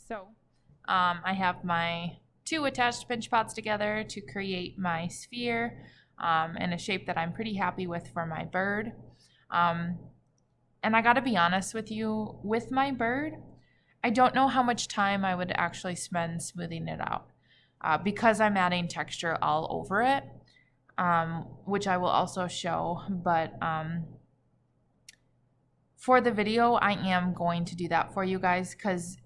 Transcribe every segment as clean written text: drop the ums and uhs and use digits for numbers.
So I have my two attached pinch pots together to create my sphere in a shape that I'm pretty happy with for my bird. And I gotta be honest with you, with my bird, I don't know how much time I would actually spend smoothing it out because I'm adding texture all over it, which I will also show. But for the video, I am going to do that for you guys because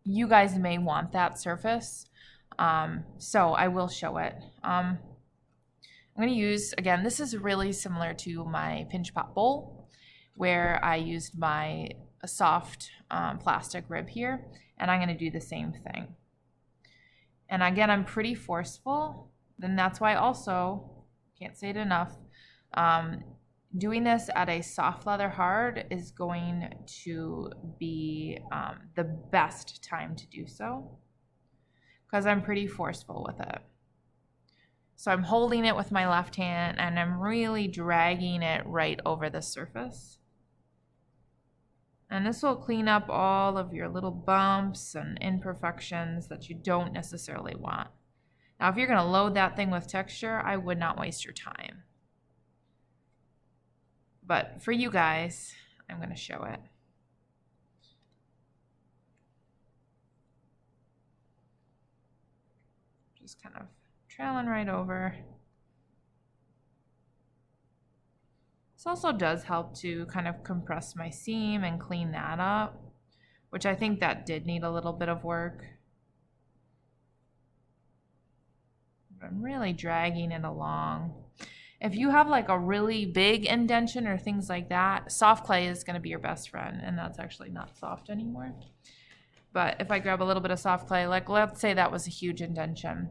you guys may want that surface. So I will show it. I'm going to use, again, this is really similar to my pinch pot bowl where I used my soft plastic rib here, and I'm going to do the same thing. And again, I'm pretty forceful, and that's why also, can't say it enough, doing this at a soft leather hard is going to be the best time to do so because I'm pretty forceful with it. So I'm holding it with my left hand and I'm really dragging it right over the surface. And this will clean up all of your little bumps and imperfections that you don't necessarily want. Now, if you're going to load that thing with texture, I would not waste your time. But for you guys, I'm going to show it. Just kind of trailing right over. This also does help to kind of compress my seam and clean that up, which I think that did need a little bit of work. I'm really dragging it along. If you have like a really big indentation or things like that, soft clay is going to be your best friend, and that's actually not soft anymore. But if I grab a little bit of soft clay, like let's say that was a huge indentation,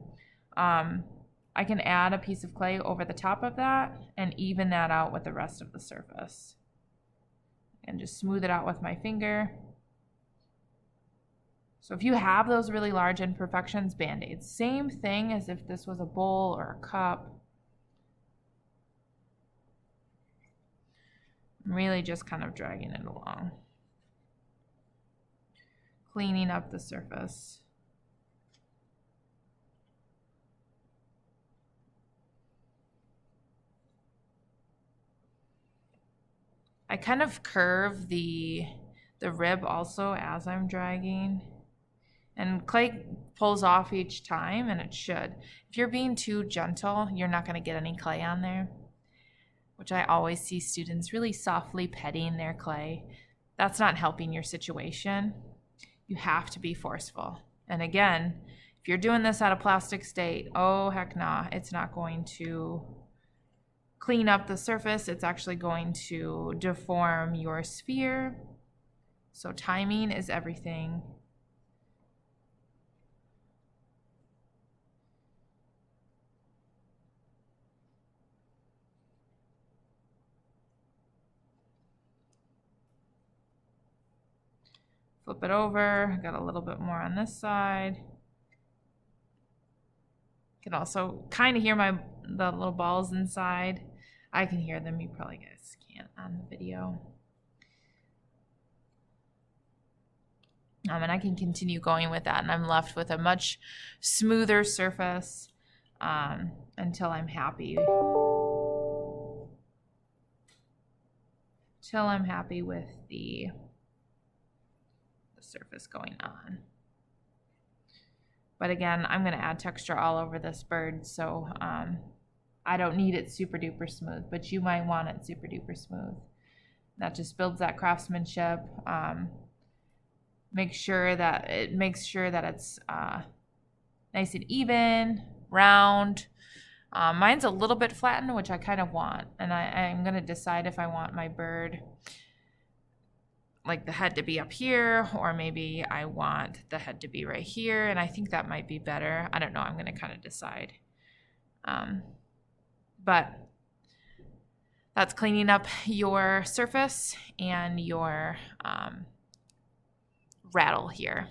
I can add a piece of clay over the top of that and even that out with the rest of the surface. And just smooth it out with my finger. So if you have those really large imperfections, Band-Aids. Same thing as if this was a bowl or a cup. I'm really just kind of dragging it along. Cleaning up the surface. I kind of curve the rib also as I'm dragging. And clay pulls off each time, and it should. If you're being too gentle, you're not going to get any clay on there, which I always see students really softly petting their clay. That's not helping your situation. You have to be forceful. And again, if you're doing this at a plastic state, oh heck nah, it's not going to clean up the surface. It's actually going to deform your sphere. So timing is everything. Flip it over, got a little bit more on this side. You can also kind of hear the little balls inside. I can hear them, you probably guys can't on the video. And I can continue going with that, and I'm left with a much smoother surface until I'm happy. Till I'm happy with the surface going on. But again, I'm going to add texture all over this bird, so I don't need it super duper smooth, but you might want it super duper smooth. That just builds that craftsmanship. Makes sure that it's nice and even, round. Mine's a little bit flattened, which I kind of want, and I'm going to decide if I want my bird like the head to be up here, or maybe I want the head to be right here, and I think that might be better. I don't know, I'm going to kind of decide. But that's cleaning up your surface and your rattle here.